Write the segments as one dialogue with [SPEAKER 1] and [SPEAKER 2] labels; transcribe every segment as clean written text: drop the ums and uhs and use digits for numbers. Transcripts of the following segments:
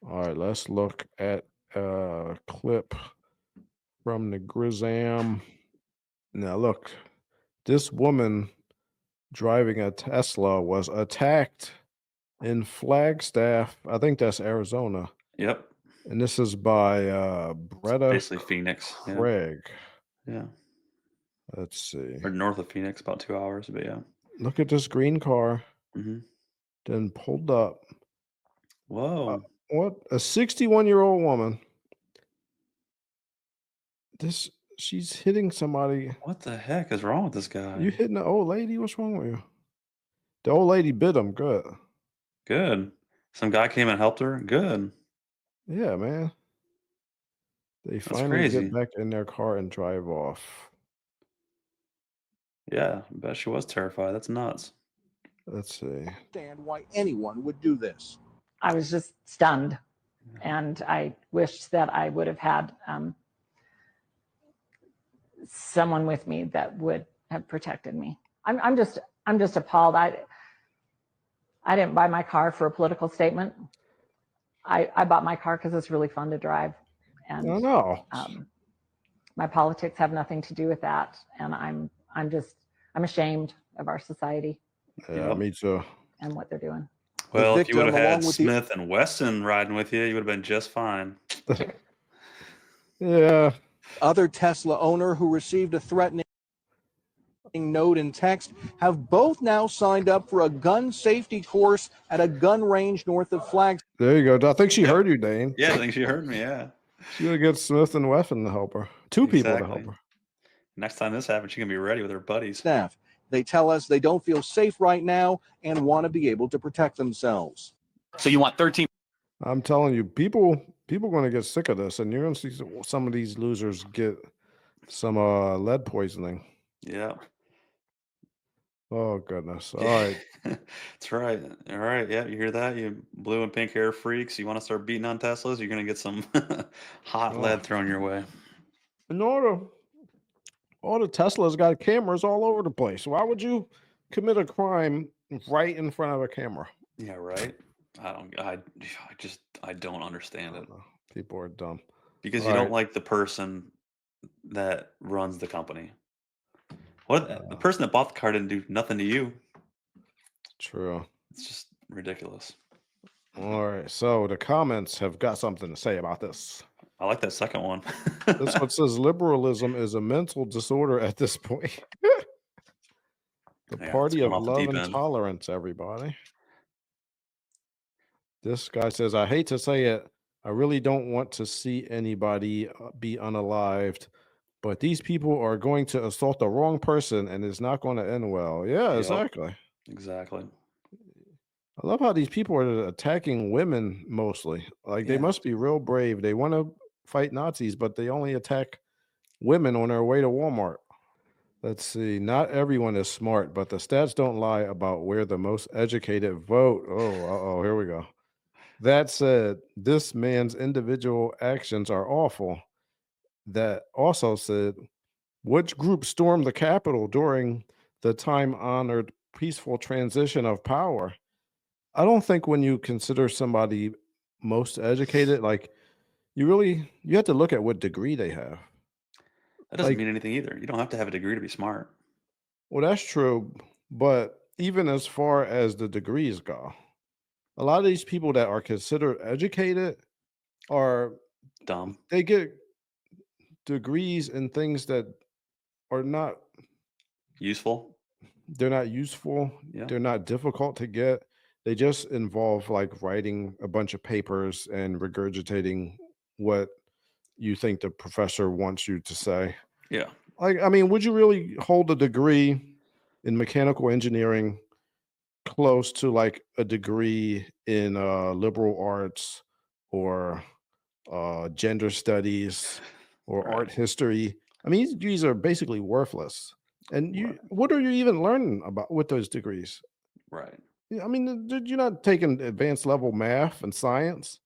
[SPEAKER 1] All right, let's look at a clip from the Grizam. Now, look, this woman driving a Tesla was attacked in Flagstaff. I think that's Arizona.
[SPEAKER 2] Yep.
[SPEAKER 1] And this is by
[SPEAKER 2] It's
[SPEAKER 1] Bretta
[SPEAKER 2] basically Phoenix. Yeah.
[SPEAKER 1] Craig.
[SPEAKER 2] Yeah.
[SPEAKER 1] Let's see.
[SPEAKER 2] Or north of Phoenix, about 2 hours. But yeah.
[SPEAKER 1] Look at this green car.
[SPEAKER 2] Hmm.
[SPEAKER 1] Then pulled up. Uh,
[SPEAKER 2] Whoa.
[SPEAKER 1] what? A 61-year-old woman. This she's hitting somebody.
[SPEAKER 2] What the heck is wrong with this
[SPEAKER 1] You
[SPEAKER 2] guy?
[SPEAKER 1] hitting the old lady? What's wrong with you? The old lady bit him good.
[SPEAKER 2] Good. Some guy came and helped her. Good.
[SPEAKER 1] Yeah, man. They
[SPEAKER 2] That's
[SPEAKER 1] finally get
[SPEAKER 2] crazy.
[SPEAKER 1] back in their car and drive off.
[SPEAKER 2] Yeah. I bet she was terrified. That's nuts.
[SPEAKER 1] Let's see.
[SPEAKER 3] Understand why anyone would do this.
[SPEAKER 4] I was just stunned,
[SPEAKER 2] Yeah.
[SPEAKER 4] and I wished that I would have had someone with me that would have protected me. I'm just appalled. I didn't buy my car for a political statement. I bought my car because it's really fun to drive,
[SPEAKER 1] No,
[SPEAKER 4] and
[SPEAKER 1] no.
[SPEAKER 4] my politics have nothing to do with that. And I'm ashamed of our society
[SPEAKER 1] Yeah,
[SPEAKER 2] Yep.
[SPEAKER 1] me too.
[SPEAKER 4] and what they're doing.
[SPEAKER 2] Well, if you would
[SPEAKER 3] victim,
[SPEAKER 2] have had
[SPEAKER 3] along with the
[SPEAKER 2] Smith and Wesson riding with you, you would have been just fine.
[SPEAKER 1] Yeah.
[SPEAKER 3] other Tesla owner who received a threatening note and text have both now signed up for a gun safety course at a gun range north of Flagstaff.
[SPEAKER 1] There you go. I think she
[SPEAKER 2] Yep.
[SPEAKER 1] heard you, Dane.
[SPEAKER 2] Yeah, I think she heard me. Yeah.
[SPEAKER 1] She would get Smith and Wesson to help her. Two people to help
[SPEAKER 2] Exactly.
[SPEAKER 1] her.
[SPEAKER 2] Next time this happens, she can be ready with her buddies.
[SPEAKER 3] They tell us they don't feel safe right now and want to be able to protect themselves.
[SPEAKER 5] So you want 13.
[SPEAKER 1] I'm telling you, people going to get sick of this, and you're going to see some of these losers get some lead poisoning.
[SPEAKER 2] Yeah.
[SPEAKER 1] Oh goodness! All right,
[SPEAKER 2] That's right. All right. Yeah, you hear that? You blue and pink hair freaks. You want to start beating on Teslas? You're gonna get some hot
[SPEAKER 1] oh.
[SPEAKER 2] lead thrown your way.
[SPEAKER 1] In order, all the Teslas got cameras all over the place. Why would you commit a crime right in front of a camera?
[SPEAKER 2] Yeah. Right. I don't understand
[SPEAKER 1] I
[SPEAKER 2] it
[SPEAKER 1] don't know. People are dumb.
[SPEAKER 2] because
[SPEAKER 1] All
[SPEAKER 2] you don't
[SPEAKER 1] right.
[SPEAKER 2] like the person that runs the company. What the
[SPEAKER 1] Uh,
[SPEAKER 2] person that bought the car didn't do nothing to you.
[SPEAKER 1] True.
[SPEAKER 2] It's just ridiculous.
[SPEAKER 1] All right. So the comments have got something to say about this.
[SPEAKER 2] I like that second one.
[SPEAKER 1] This one says liberalism is a mental disorder at this point. The
[SPEAKER 2] Yeah, it's
[SPEAKER 1] party
[SPEAKER 2] going
[SPEAKER 1] of
[SPEAKER 2] off the
[SPEAKER 1] love
[SPEAKER 2] deep
[SPEAKER 1] and
[SPEAKER 2] end.
[SPEAKER 1] tolerance, everybody. This guy says, I hate to say it. I really don't want to see anybody be unalived, but these people are going to assault the wrong person and it's not going to end well. Yeah,
[SPEAKER 2] Yep.
[SPEAKER 1] exactly.
[SPEAKER 2] Exactly.
[SPEAKER 1] I love how these people are attacking women mostly. Like they
[SPEAKER 2] Yeah.
[SPEAKER 1] must be real brave. They want to fight Nazis, but they only attack women on their way to Walmart. Let's see. Not everyone is smart, but the stats don't lie about where the most educated vote. Oh, uh-oh, here we go. That said, this man's individual actions are awful. That also said, which group stormed the Capitol during the time honored peaceful transition of power? I don't think when you consider somebody most educated, like you have to look at what degree they have.
[SPEAKER 2] That doesn't
[SPEAKER 1] Like,
[SPEAKER 2] mean anything either. You don't have to have a degree to be smart.
[SPEAKER 1] well, that's true, but even as far as the degrees go, a lot of these people that are considered educated are
[SPEAKER 2] Dumb.
[SPEAKER 1] they get degrees in things that are not
[SPEAKER 2] Useful.
[SPEAKER 1] they're not useful,
[SPEAKER 2] Yeah.
[SPEAKER 1] they're not difficult to get. They just involve like writing a bunch of papers and regurgitating what you think the professor wants you to say.
[SPEAKER 2] Yeah.
[SPEAKER 1] Like, I mean, would you really hold a degree in mechanical engineering close to like a degree in liberal arts or gender studies or
[SPEAKER 2] Right.
[SPEAKER 1] art history? I mean, these are basically worthless. And
[SPEAKER 2] Right.
[SPEAKER 1] what are you even learning about with those degrees?
[SPEAKER 2] Right.
[SPEAKER 1] Yeah, I mean, did you not taking advanced level math and science?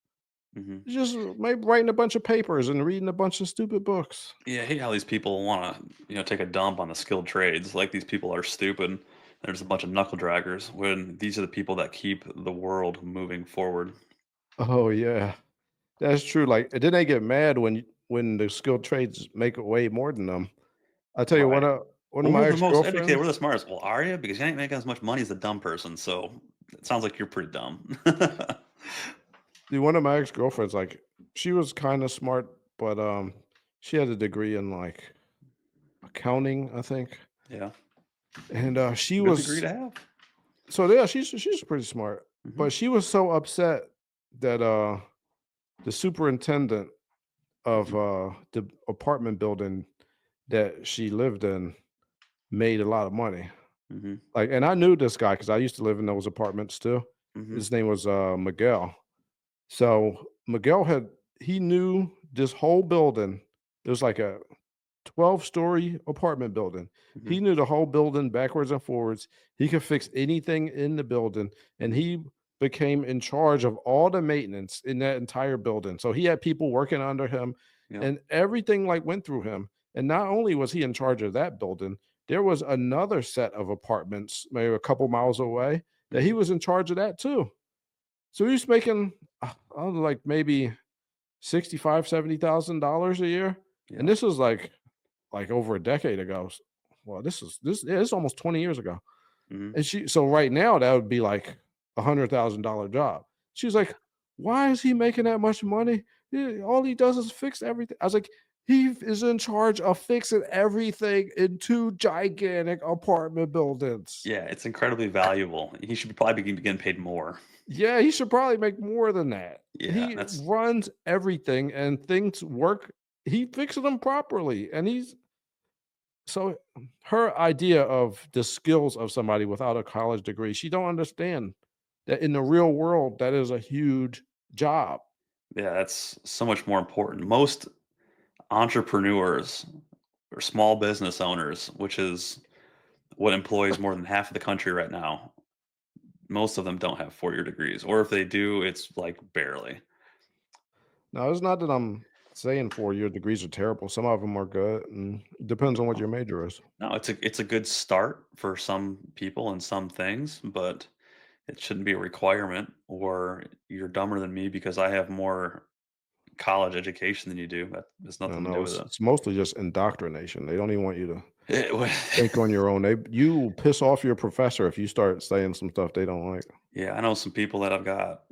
[SPEAKER 2] Hmm.
[SPEAKER 1] You're just maybe writing a bunch of papers and reading a bunch of stupid books.
[SPEAKER 2] Yeah, I hate how these people want to, take a dump on the skilled trades. Like these people are stupid. There's a bunch of knuckle draggers when these are the people that keep the world moving forward.
[SPEAKER 1] Oh yeah, that's true. Like, and then they get mad when the skilled trades make way more than them. I tell you,
[SPEAKER 2] Right.
[SPEAKER 1] one of
[SPEAKER 2] Well, we're
[SPEAKER 1] my
[SPEAKER 2] the
[SPEAKER 1] ex
[SPEAKER 2] most educated,
[SPEAKER 1] girlfriends.
[SPEAKER 2] we're the smartest. Well, are you? Because you ain't making as much money as the dumb person, so it sounds like you're pretty dumb.
[SPEAKER 1] One of my ex girlfriends, like, she was kind of smart, but she had a degree in like accounting, I think,
[SPEAKER 2] Yeah,
[SPEAKER 1] and she
[SPEAKER 2] good degree
[SPEAKER 1] was
[SPEAKER 2] to have.
[SPEAKER 1] so yeah, she's pretty smart,
[SPEAKER 2] Mhm,
[SPEAKER 1] but she was so upset that the superintendent of
[SPEAKER 2] mhm,
[SPEAKER 1] the apartment building that she lived in made a lot of money.
[SPEAKER 2] mhm,
[SPEAKER 1] Like, and I knew this guy because I used to live in those apartments too.
[SPEAKER 2] mhm,
[SPEAKER 1] His name was Miguel. So Miguel he knew this whole building. It was like a 12-story apartment building.
[SPEAKER 2] mhm.
[SPEAKER 1] He knew the whole building backwards and forwards. He could fix anything in the building, and
[SPEAKER 2] Mhm.
[SPEAKER 1] he became in charge of all the maintenance in that entire building. So he had people working under him,
[SPEAKER 2] Yep.
[SPEAKER 1] and everything like went through him. And not only was he in charge of that building, there was another set of apartments maybe a couple miles away that he
[SPEAKER 2] Mhm.
[SPEAKER 1] was in charge of that too. So he was making I don't know, like maybe 65, $70,000 a year. And
[SPEAKER 2] Yep.
[SPEAKER 1] this was like over a decade ago. Well, this is almost 20 years ago.
[SPEAKER 2] Mhm.
[SPEAKER 1] And so right now that would be like $100,000 job. She's
[SPEAKER 2] Yeah.
[SPEAKER 1] like, why is he making that much money? All he does is fix everything. I was like, he is in charge of fixing everything in two gigantic apartment buildings.
[SPEAKER 2] Yeah, it's incredibly valuable. He should probably be getting paid more.
[SPEAKER 1] Yeah, he should probably make more than that.
[SPEAKER 2] Yeah,
[SPEAKER 1] He
[SPEAKER 2] that's
[SPEAKER 1] runs everything and things work. He fixes them properly. And so her idea of the skills of somebody without a college degree, she don't understand that in the real world, that is a huge job.
[SPEAKER 2] yeah, that's so much more important. Most entrepreneurs or small business owners, which is what employs more than half of the country right now, most of them don't have 4-year degrees, or if they do, it's like barely.
[SPEAKER 1] Now, it's not that I'm saying 4-year degrees are terrible. Some of them are good, and it depends on what your major is.
[SPEAKER 2] No, it's a good start for some people and some things, but it shouldn't be a requirement. Or you're dumber than me because I have more college education than you do. That has
[SPEAKER 1] No,
[SPEAKER 2] nothing to
[SPEAKER 1] no,
[SPEAKER 2] do with it.
[SPEAKER 1] it's mostly just indoctrination. They don't even want you to
[SPEAKER 2] It wa-
[SPEAKER 1] think on your own. You will piss off your professor if you start saying some stuff they don't like.
[SPEAKER 2] yeah, I know some people that have got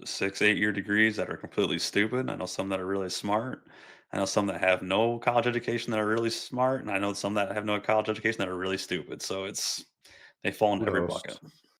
[SPEAKER 2] 6, 8-year degrees that are completely stupid. I know some that are really smart. I know some that have no college education that are really smart, and I know some that have no college education that are really stupid. So they fall into
[SPEAKER 1] Who
[SPEAKER 2] every
[SPEAKER 1] else?
[SPEAKER 2] bucket.